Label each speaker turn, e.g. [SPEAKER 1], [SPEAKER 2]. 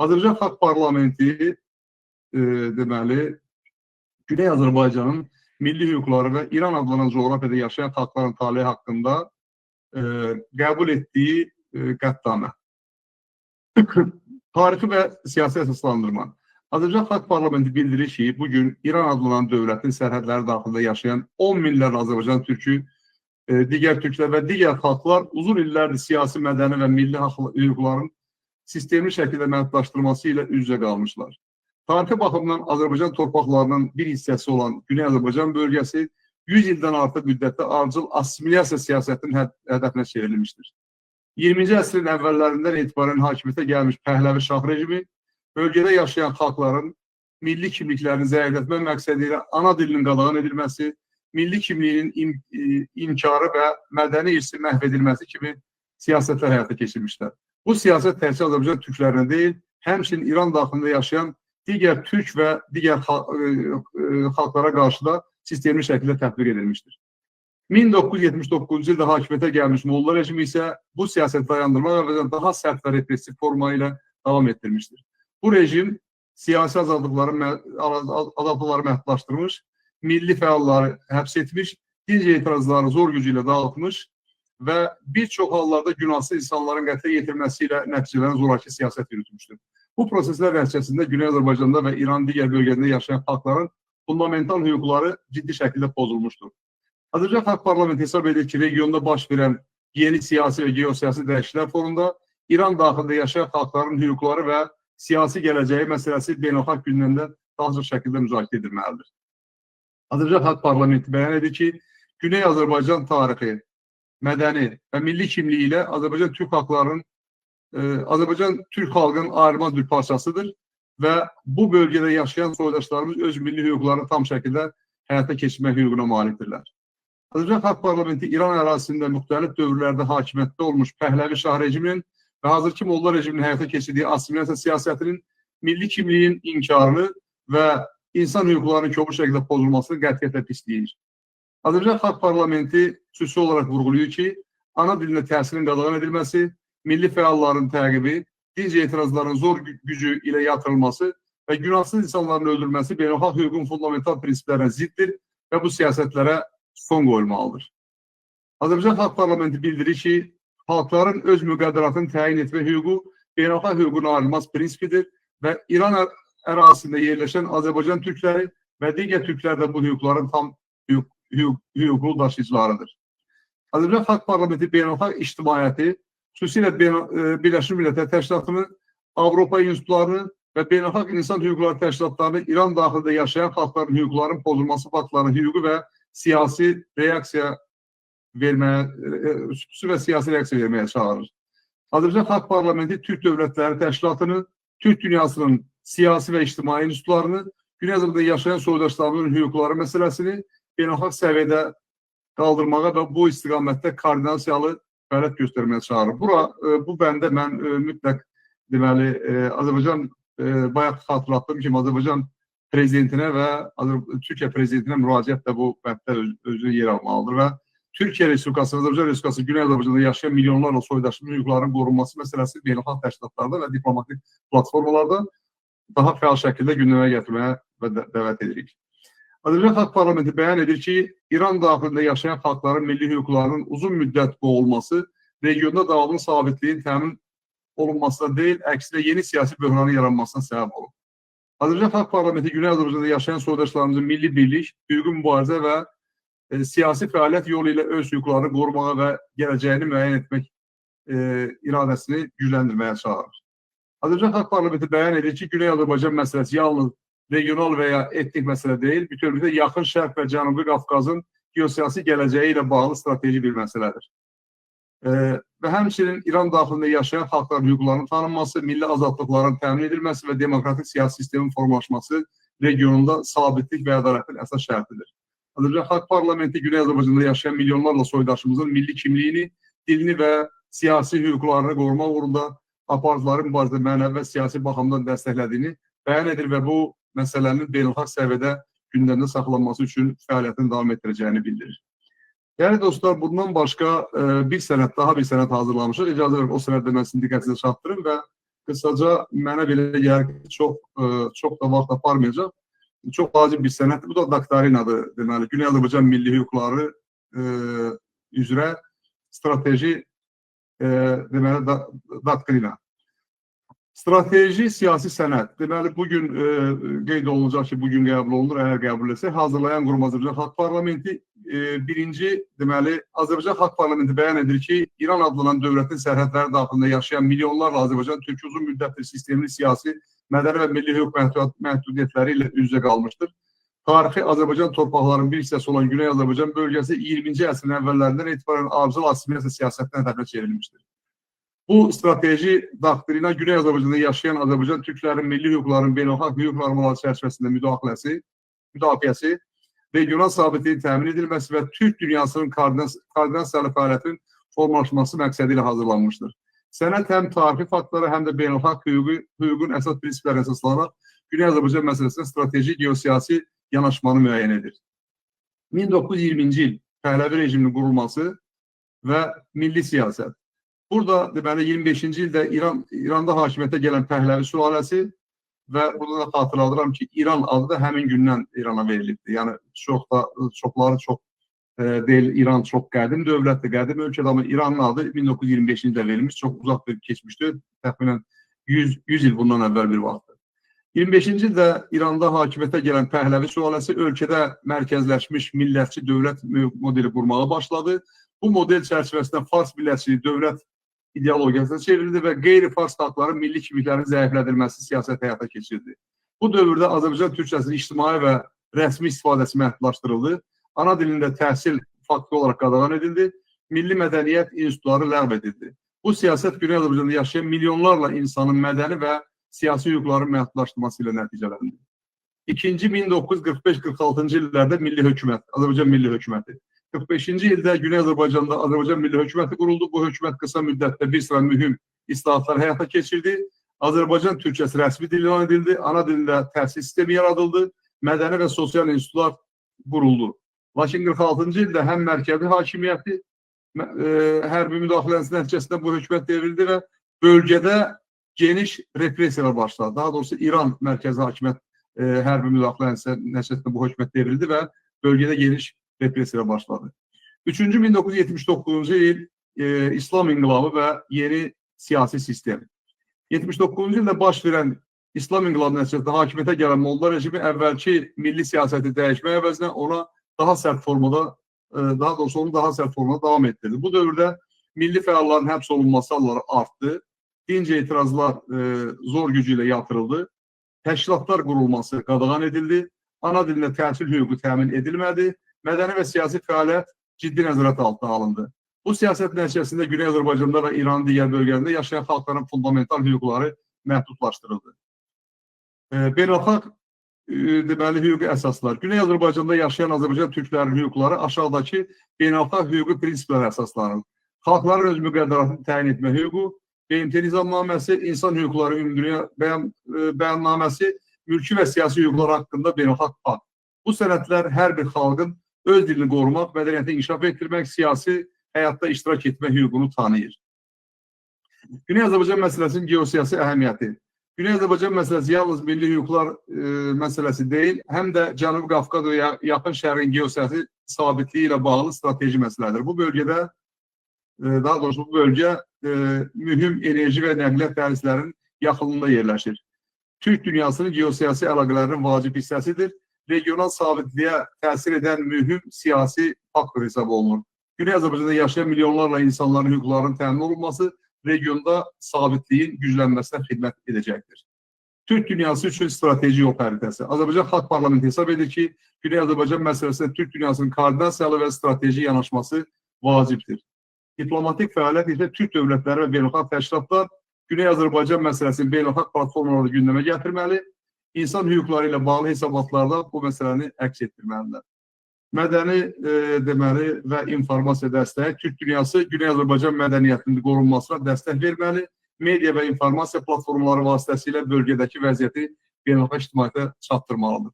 [SPEAKER 1] Azərbaycan Xalq Parlamenti deməli, Güney Azərbaycanın milli hüquqları və İran adlanan coğrafiyada yaşayan xalqların taleyi haqqında qəbul etdiyi qətnamə. Tarixi və siyasi əsaslandırma. Azərbaycan Xalq Parlamenti bildirir ki, bugün İran adlanan dövlətin sərhədləri daxilində yaşayan 10 minlərlə Azərbaycan türkü, digər türklər və digər xalqlar uzun illərdir siyasi, mədəni və milli hüquqların sistemli şəkildə məhdudlaşdırılması ilə üz-üzə qalmışlar. Tarixi baxımdan Azərbaycan torpaqlarının bir hissəsi olan Güney Azərbaycan bölgəsi 100 ildən artıq müddətdə ardıcıl assimilyasiya siyasətinin hədəfinə çevrilmişdir. 20-ci əsrin əvvəllərindən etibarən hakimiyyətə gəlmiş Pəhləvi Şah rejimi bölgədə yaşayan xalqların milli kimliklərini zəiflətmək məqsədi ilə ana dilinin qadağan edilməsi, milli kimliyinin inkarı və mədəni irsi məhv edilməsi kimi siyasətlər həyata keçirmişlər. Bu siyasət təkcə Azərbaycan türklərinə deyil, həmçinin İran daxilində yaşayan digər türk və digər xalqlara qarşı da sistemli şəkildə tətbiq edilmişdir. 1979-cu ildə hakimiyyətə gəlmiş Molla rejimi isə bu siyasəti dayandırmaq və daha sərt və repressiv forma ilə davam etdirmişdir. Bu rejim siyasi azadlıqları məhdudlaşdırmış, milli fəalları həbs etmiş, dinc etirazları zor gücü ilə dağıtmış və bir çox hallarda günahsız insanların qətlə yetirilməsi ilə nəticələnən zoraki siyasət yürütmüşdür. Bu proseslər nəticəsində Güney Azərbaycanda və İran digər bölgələrində yaşayan xalqların fundamental hüquqları ciddi şəkildə pozulmuşdur. Azərbaycan Xalq Parlamenti hesab edir ki, regionda baş verən yeni siyasi və geosiyasi dəyişikliklər fonunda İran daxilində yaşayan xalqların hüquqları və siyasi gələcəyi məsələsi beynəlxalq gündəmdə daha çox şəkildə müzakirə edilməlidir. Azərbaycan Xalq Parlamenti bəyan edir ki, Güney Azərbaycan tarixi, mədəni və milli kimliyi ilə Azərbaycan Türk xalqının ayrılmaz bir parçasıdır və bu bölgədə yaşayan soydaşlarımız öz milli hüquqlarını tam şəkildə həyata keçirmək hüququna malikdirlər. Azərbaycan Xalq Parlamenti İran ərazisində müxtəlif dövrlərdə hakimiyyətdə olmuş Pəhləvi Şah rejiminin və hazırki Molla rejiminin həyata keçirdiyi assimilyasiya siyasətinin milli kimliyin inkarını və insan hüquqlarının kobud şəkildə pozulmasını qətiyyətlə pisləyir. Azərbaycan Xalq Parlamenti xüsusi olaraq vurğulayır ki, ana dilində təhsilin qadağan edilməsi, milli fəalların təqibi, dinc etirazların zor gücü ilə yatırılması və günahsız insanların öldürülməsi beynəlxalq hüququn fundamental prinsiplərinə ziddir və bu siyasətlərə son qoyulmalıdır. Azərbaycan Xalq Parlamenti bildirir ki, xalqların öz müqəddəratını təyin etmə hüququ beynəlxalq hüququn ayrılmaz prinsipidir və İran ərazisində yerləşən Azərbaycan türkləri və digər türklər də bu hüquqların tam hüquqlu daşıyıcılarıdır. Azərbaycan Xalq Parlamenti beynəlxalq ictimaiyyəti, xüsusilə Birləşmiş Millətlər Təşkilatını, Avropa institutlarını və beynəlxalq insan hüquqları təşkilatlarını İran daxilində yaşayan xalqların hüquqlarının pozulması faktlarının hüquqi və siyasi reaksiya verməyə çağırır. Azərbaycan Xalq Parlamenti Türk Dövlətləri Təşkilatını, Türk dünyasının siyasi və ictimai institutlarını, Güney Azərbaycanda yaşayan soydaşlarının hüquqları məsələsini beynəlxalq səviyyədə qaldırmağa və bu istiqamətdə koordinasiyalı fəaliyyət göstərməyə çağırır. Bu bəndə mən mütləq deməli Azərbaycan bayaq xatırlatdığım kimi Azərbaycan prezidentinə və Türkiyə prezidentinə müraciət də bu bənddə özünə yer almalıdır və Türkiyə Respublikası, Azərbaycan Respublikası, Güney Azərbaycanda yaşayan milyonlarla soydaşının hüquqlarının qorunması məsələsi beynəlxalq təşkilatlarda və diplomatik platformalarda daha fəal şəkildə gündəmə gətirməyə və dəvət edirik. Azərbaycan Xalq Parlamenti bəyan edir ki, İran daxilində yaşayan xalqların milli hüquqlarının uzun müddət boğulması regionda davamlı sabitliyin təmin olunmasına deyil, əksinə yeni siyasi böhranın yaranmasına səbəb olur. Azərbaycan Xalq Parlamenti Güney Azərbaycanda yaşayan soydaşlarımızın milli birlik, hüquqi mübarizə və siyasi fəaliyyət yolu ilə öz hüquqlarını qorumağa və gələcəyini müəyyən etmək iradəsini gücləndirməyə çağırır. Azərbaycan Xalq Parlamenti bəyan edir ki, Güney Azərbaycan məsələsi yalnız regional və ya etnik məsələ deyil, bütövlükdə Yaxın Şərq və Cənubi Qafqazın geosiyasi gələcəyi ilə bağlı strateji bir məsələdir. Və həmçinin İran daxilində yaşayan xalqların hüquqlarının tanınması, milli azadlıqların təmin edilməsi və demokratik siyasi sistemin formalaşması regionunda sabitlik və ədalətin əsas şərtidir. Azərbaycan Xalq Parlamenti Güney Azərbaycanda yaşayan milyonlarla soydaşımızın milli kimliyini, dilini və siyasi hüquqlarını qorumaq uğrunda aparıcıların mübarizədə mənəvi və siyasi baxımdan dəstəklədiyini bəyan edir və bu məsələnin beynəlxalq səviyyədə gündəmdə saxlanması üçün fəaliyyətini davam etdirəcəyini bildirir. Yəni dostlar, bundan başqa daha bir sənəd hazırlamışıq. İcazə verin o sənəddə mən sizin diqqətinizi çatdırım və qısaca mənə belə gəlir ki, çox da vaxt aparmayacaq. Çox vacib bir sənəddir. Bu da doktrinadır. Deməli, Güney Azərbaycan milli hüquqları üzrə strateji deməli doktrina. Strateji siyasi sənəd. Deməli, bugün qeyd olunacaq ki, bugün qəbul olunur, əgər qəbul etsək, hazırlayan qurum Azərbaycan Xalq Parlamenti birinci, deməli, Azərbaycan Xalq Parlamenti bəyan edir ki, İran adlanan dövlətin sərhədləri daxilində yaşayan milyonlarla Azərbaycan Türk uzun müddətli sistemli siyasi, mədəni və milli hüquq məhdudiyyətləri ilə üz-üzə qalmışdır. Tarixi Azərbaycan torpaqlarının bir hissəsi olan Güney Azərbaycan bölgəsi 20-ci əsrin əvvəllərindən etibarən ardıcıl assimilasiya siyasətinə hədəfə çevrilmişdir. Bu strateji doktrina Güney Azərbaycanda yaşayan Azərbaycan Türklərin milli hüquqlarının beynəlxalq hüquq normalары çərçivəsində müdafiəsi, regional sabitliyin təmin edilməsi və Türk dünyasının koordinasiyalı fəaliyyətin formalaşması məqsədi ilə hazırlanmışdır. Sənəd həm tarixi faktlara, həm də beynəlxalq hüququn əsas prinsiplərinə əsaslanaraq Güney Azərbaycan məsələsində strateji geosiyasi yanaşmanı müəyyən edir. 1920-ci il Pəhləvi rejiminin qurulması və milli siyasət. Burada deməli 25-ci ildə İranda hakimiyyətə gələn Pəhləvi sülaləsi və burada da xatırladıram ki, İran adı da həmin gündən İrana verilibdir. Yəni çoxları deyil, İran çox qədim dövlətdir, qədim ölkədir, amma İranın adı 1925-ci ildə verilmiş, çox uzaq bir keçmişdir, təxminən 100 il bundan əvvəl bir vaxtdır. 25-ci ildə İranda hakimiyyətə gələn Pəhləvi sülaləsi ölkədə mərkəzləşmiş millətçi dövlət modeli qurmağa başladı. Bu model çərçivəsində Fars millətçiliyi dövlət ideologiyasına çevrildi və qeyri-Fars xalqların milli kimliklərinin zəiflədilməsi siyasət həyata keçirdi. Bu dövrdə Azərbaycan türkçəsinin ictimai və rəsmi istifadəsi məhdudlaşdırıldı. Ana dilində təhsil faktı olaraq qadağan edildi. Milli mədəniyyət institutları ləğv edildi. Bu siyasət Güney Azərbaycanda yaşayan milyonlarla insanın mədəni və siyasi hüquqların məhdudlaşdırılması ilə nəticələndi. İkinci 1945-46-cı illərdə milli hökumət, Azərbaycan milli hökuməti. 45-ci ildə Güney Azərbaycanda Azərbaycan milli hökuməti quruldu. Bu hökumət qısa müddətdə bir sıra mühüm islahatlar həyata keçirdi. Azərbaycan türkçəsi rəsmi dil elan edildi. Ana dilində təhsil sistemi yaradıldı. Mədəni və sosial institutlar quruldu. Lakin 46-cı ildə həm mərkəzi hakimiyyəti hərbi müdaxiləsi nəticəsində bu hökumət devrildi və bölgədə geniş repressiyalar başladı. Daha doğrusu İran mərkəzi hakimiyyət hərbi müdaxiləsi nəticəsində bu hökumət devrildi və bölgədə geniş repressiya başladı. Üçüncü 1979-cu il İslam inqilabı və yeni siyasi sistem. 79-cu ildə baş verən İslam inqilabı nəticəsində hakimiyyətə gələn Molla rejimi əvvəlki milli siyasəti dəyişmək əvəzinə ona daha sərt formada, daha doğrusu onu daha sərt formada davam etdirdi. Bu dövrdə milli fəalların həbs olunması halları artdı. Dinc etirazlar zor gücü ilə yatırıldı. Təşkilatlar qurulması qadağan edildi. Ana dilində təhsil hüququ təmin edilmədi. Mədəni və siyasi fəaliyyət ciddi nəzarət altına alındı. Bu siyasət nəticəsində Güney Azərbaycanda və İranın digər bölgələrində yaşayan xalqların fundamental hüquqları məhdudlaşdırıldı. Beynəlxalq deməli hüquqi əsaslar. Güney Azərbaycanda yaşayan Azərbaycan türklərinin hüquqları aşağıdakı beynəlxalq hüquqi prinsiplərə əsaslanır. Xalqların öz müqəddəratını təyin etmə hüququ, BMT nizamnaməsi, insan hüquqları ümumdünya bəyannaməsi, mülki və siyasi hüquqlar haqqında beynəlxalq pakt. Bu sənədlər hər bir xalqın öz dilini qorumaq, mədəniyyəti inkişaf etdirmək, siyasi həyatda iştirak etmə hüququnu tanıyır. Güney Azərbaycan məsələsinin geosiyasi əhəmiyyəti. Güney Azərbaycan məsələsi yalnız milli hüquqlar məsələsi deyil, həm də Cənubi Qafqaz və Yaxın Şərqin geosiyasi sabitliyi ilə bağlı strateji məsələdir. Bu bölgədə, daha doğrusu bu bölgə mühüm enerji və nəqliyyat dəhlizlərinin yaxınlığında yerləşir. Türk dünyasının geosiyasi əlaqələrinin vacib hissəsidir. Regional sabitliyə təsir edən mühüm siyasi faktor hesab olunur. Güney Azərbaycanda yaşayan milyonlarla insanların hüquqlarının təmin olunması regionda sabitliyin güclənməsinə xidmət edəcəkdir. Türk dünyası üçün strateji yol xəritəsi. Azərbaycan Xalq Parlamenti hesab edir ki, Güney Azərbaycan məsələsində Türk dünyasının koordinasiyalı və strateji yanaşması vacibdir. Diplomatik fəaliyyət isə Türk dövlətləri və beynəlxalq təşkilatlar Güney Azərbaycan məsələsini beynəlxalq platformalarda gündəmə gətirməli, insan hüquqları ilə bağlı hesabatlarda bu məsələni əks etdirməlidir. Mədəni deməli və informasiya dəstəyi Türk dünyası Güney Azərbaycan mədəniyyətinin qorunmasına dəstək verməli, media və informasiya platformaları vasitəsilə bölgədəki vəziyyəti beynəlxalq ictimaiyyətə çatdırmalıdır.